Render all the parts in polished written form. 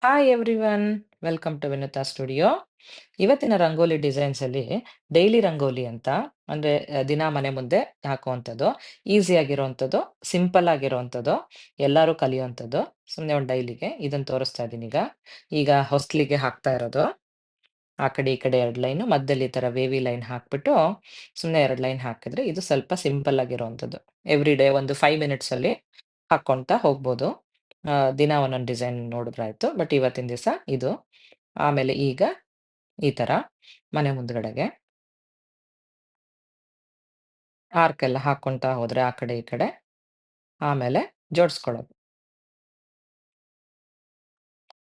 Hi everyone, welcome to Vinuta studio. ಇವತ್ತಿನ rangoli designs ಅಲ್ಲಿ daily rangoli ಅಂತ ಅಂದ್ರೆ ದಿನ ಮನೆ ಮುಂದೆ ಹಾಕುವಂಥದ್ದು, ಈಸಿ ಆಗಿರುವಂಥದ್ದು, ಸಿಂಪಲ್ ಆಗಿರುವಂಥದ್ದು, ಎಲ್ಲರೂ ಕಲಿಯುವಂಥದ್ದು. ಸುಮ್ಮನೆ ಒಂದು ಡೈಲಿಗೆ ಇದನ್ನ ತೋರಿಸ್ತಾ ಇದ್ದೀನಿ ಈಗ. ಈಗ ಹೊಸ್ಲಿಗೆ ಹಾಕ್ತಾ ಇರೋದು. ಆ ಕಡೆ ಈ ಕಡೆ 2 ಲೈನು, ಮಧ್ಯದಲ್ಲಿ ಈ ತರ ವೇವಿ ಲೈನ್ ಹಾಕ್ಬಿಟ್ಟು ಸುಮ್ಮನೆ 2 ಲೈನ್ ಹಾಕಿದ್ರೆ ಇದು ಸ್ವಲ್ಪ ಸಿಂಪಲ್ ಆಗಿರುವಂಥದ್ದು. ಎವ್ರಿ ಡೇ ಒಂದು 5 ಮಿನಿಟ್ಸ್ ಅಲ್ಲಿ ಹಾಕ್ಕೊಂತಾ ಹೋಗ್ಬೋದು. ದಿನ ಒಂದೊಂದು ಡಿಸೈನ್ ನೋಡಿದ್ರಾಯ್ತು. ಬಟ್ ಇವತ್ತಿನ ದಿವಸ ಇದು. ಆಮೇಲೆ ಈಗ ಈ ತರ ಮನೆ ಮುಂದ್ಗಡೆಗೆ ಆರ್ಕ್ ಎಲ್ಲ ಹಾಕ್ಕೊಂತಾ ಹೋದ್ರೆ ಆ ಕಡೆ ಈ ಕಡೆ, ಆಮೇಲೆ ಜೋಡಿಸ್ಕೊಳ್ಳೋದು.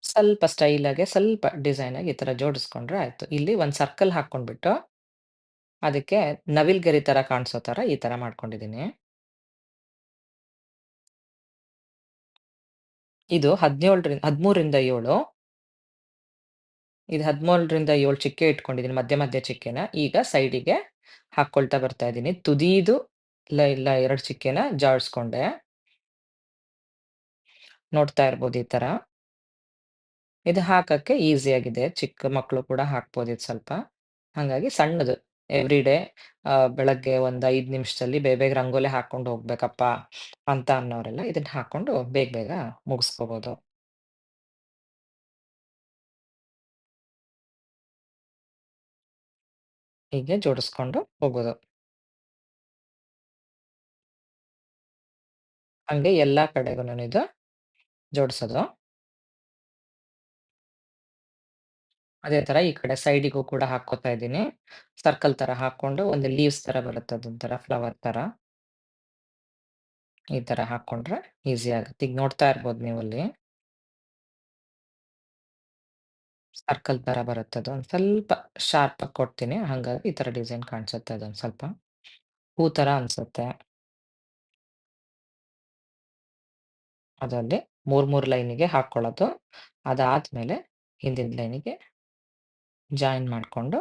ಸ್ವಲ್ಪ ಸ್ಟೈಲಾಗೆ, ಸ್ವಲ್ಪ ಡಿಸೈನ್ ಆಗಿ ಈ ತರ ಜೋಡಿಸ್ಕೊಂಡ್ರೆ ಆಯ್ತು. ಇಲ್ಲಿ ಒಂದ್ ಸರ್ಕಲ್ ಹಾಕ್ಕೊಂಡ್ಬಿಟ್ಟು, ಅದಕ್ಕೆ ನವಿಲ್ಗರಿ ತರ ಕಾಣಿಸೋ ತರ ಈ ತರ ಮಾಡ್ಕೊಂಡಿದೀನಿ. ಇದು 13ರಿಂದ 7. ಇದು 13ರಿಂದ 7 ಚಿಕ್ಕೆ ಇಟ್ಕೊಂಡಿದೀನಿ, ಮಧ್ಯ ಚಿಕ್ಕೆನ. ಈಗ ಸೈಡಿಗೆ ಹಾಕ್ಕೊಳ್ತಾ ಬರ್ತಾ ಇದೀನಿ. ತುದೀದು ಇಲ್ಲ 2 ಚಿಕ್ಕೆನ ಜಾಡ್ಸ್ಕೊಂಡೆ. ನೋಡ್ತಾ ಇರ್ಬೋದು ಈ ತರ. ಇದು ಹಾಕಕ್ಕೆ ಈಸಿ ಆಗಿದೆ. ಚಿಕ್ಕ ಮಕ್ಕಳು ಕೂಡ ಹಾಕ್ಬೋದು ಇದು ಸ್ವಲ್ಪ. ಹಾಗಾಗಿ ಸಣ್ಣದು ಎವ್ರಿ ಡೇ ಬೆಳಗ್ಗೆ ಒಂದು 5 ನಿಮಿಷದಲ್ಲಿ ಬೇಗ ರಂಗೋಲಿ ಹಾಕೊಂಡು ಹೋಗ್ಬೇಕಪ್ಪ ಅಂತ ಅನ್ನೋರೆಲ್ಲ ಇದನ್ನ ಹಾಕೊಂಡು ಬೇಗ ಮುಗಿಸ್ಕೋಬೋದು. ಹೀಗೆ ಜೋಡಿಸ್ಕೊಂಡು ಹೋಗೋದು. ಹಂಗೆ ಎಲ್ಲಾ ಕಡೆಗೂನು ಇದು ಜೋಡಿಸೋದು. ಅದೇ ತರ ಈ ಕಡೆ ಸೈಡಿಗೂ ಕೂಡ ಹಾಕ್ಕೋತಾ ಇದ್ದೀನಿ. ಸರ್ಕಲ್ ತರ ಹಾಕೊಂಡು ಒಂದು ಲೀವ್ಸ್ ತರ ಬರುತ್ತೆ ಅದೊಂಥರ ಫ್ಲವರ್ ತರ. ಈ ತರ ಹಾಕೊಂಡ್ರೆ ಈಸಿ ಆಗುತ್ತೆ. ಈಗ ನೋಡ್ತಾ ಇರ್ಬೋದು ನೀವಲ್ಲಿ. ಸರ್ಕಲ್ ತರ ಬರುತ್ತದು. ಒಂದ್ ಸ್ವಲ್ಪ ಶಾರ್ಪ್ ಆಗಿ ಕೊಡ್ತೀನಿ. ಹಂಗಾಗಿ ಈ ತರ ಡಿಸೈನ್ ಕಾಣಿಸುತ್ತೆ ಅದೊಂದ್ ಸ್ವಲ್ಪ. ಹೂ ತರ ಅನ್ಸುತ್ತೆ. ಅದಲ್ಲಿ 3 ಲೈನಿಗೆ ಹಾಕ್ಕೊಳ್ಳೋದು. ಅದಾದ್ಮೇಲೆ ಹಿಂದಿನ ಲೈನಿಗೆ ಜಾಯಿನ್ ಮಾಡ್ಕೊಂಡು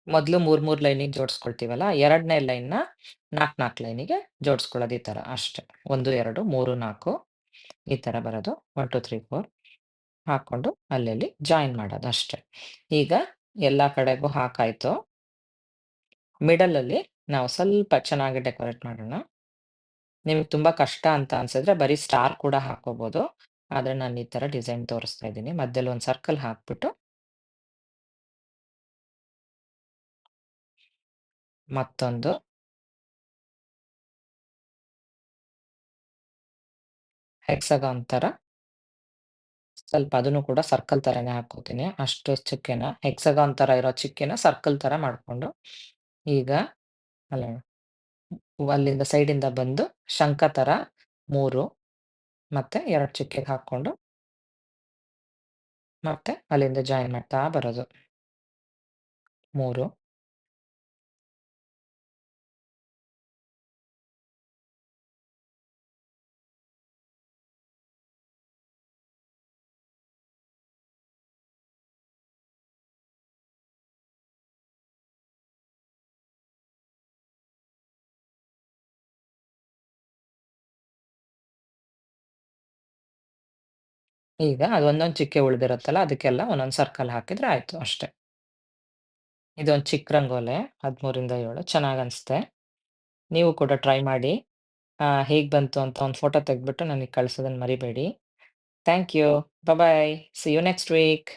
ಮೊದ್ಲು 3 ಲೈನಿಗೆ ಜೋಡಿಸ್ಕೊಳ್ತೀವಲ್ಲ, 2ನೇ ಲೈನ್‌ನ 4 ಲೈನಿಗೆ ಜೋಡಿಸ್ಕೊಳ್ಳೋದು ಈ ತರ ಅಷ್ಟೇ. 1, 2, 3, 4 ಈ ತರ ಬರೋದು. 1, 2, 3, 4 ಹಾಕೊಂಡು ಅಲ್ಲಲ್ಲಿ ಜಾಯಿನ್ ಮಾಡೋದು ಅಷ್ಟೇ. ಈಗ ಎಲ್ಲಾ ಕಡೆಗೂ ಹಾಕಾಯ್ತು. ಮಿಡಲಲ್ಲಿ ನಾವು ಸ್ವಲ್ಪ ಚೆನ್ನಾಗಿ ಡೆಕೋರೇಟ್ ಮಾಡೋಣ. ನಿಮ್ಗೆ ತುಂಬಾ ಕಷ್ಟ ಅಂತ ಅನ್ಸಿದ್ರೆ ಬರೀ ಸ್ಟಾರ್ ಕೂಡ ಹಾಕೋಬಹುದು. ಆದ್ರೆ ನಾನು ಈ ತರ ಡಿಸೈನ್ ತೋರಿಸ್ತಾ ಇದ್ದೀನಿ. ಮಧ್ಯದಲ್ಲಿ ಒಂದು ಸರ್ಕಲ್ ಹಾಕ್ಬಿಟ್ಟು ಮತ್ತೊಂದು ಹೆಕ್ಸಾಗಾನ್ ತರ ಸ್ವಲ್ಪ ಅದನ್ನು ಕೂಡ ಸರ್ಕಲ್ ತರಾನೇ ಹಾಕ್ಕೋತೀನಿ. ಅಷ್ಟು ಚುಕ್ಕೆನ ಹೆಕ್ಸಾಗಾನ್ ತರ ಇರೋ ಚಿಕ್ಕೆನ ಸರ್ಕಲ್ ತರ ಮಾಡ್ಕೊಂಡು, ಈಗ ಅಲ್ಲ ಅಲ್ಲಿಂದ ಸೈಡಿಂದ ಬಂದು ಶಂಖ ತರ 3 ಮತ್ತೆ 2 ಚುಕ್ಕೆಗೆ ಹಾಕ್ಕೊಂಡು, ಮತ್ತೆ ಅಲ್ಲಿಂದ ಜಾಯಿನ್ ಮಾಡ್ತಾ ಬರೋದು. 3 ಈಗ ಅದು ಒಂದೊಂದು ಚಿಕ್ಕೆ ಉಳಿದಿರುತ್ತಲ್ಲ, ಅದಕ್ಕೆಲ್ಲ ಒಂದೊಂದು ಸರ್ಕಲ್ ಹಾಕಿದ್ರೆ ಆಯ್ತು ಅಷ್ಟೇ. ಇದೊಂದು ಚಿಕ್ಕ ರಂಗೋಲೆ 13ರಿಂದ 7 ಚೆನ್ನಾಗ್ ಅನ್ಸುತ್ತೆ. ನೀವು ಕೂಡ ಟ್ರೈ ಮಾಡಿ. ಹೇಗ್ ಬಂತು ಅಂತ ಒಂದು ಫೋಟೋ ತೆಗೆದ್ಬಿಟ್ಟು ನನಗೆ ಕಳ್ಸೋದನ್ನ ಮರಿಬೇಡಿ. Thank you. Bye. See you next weak.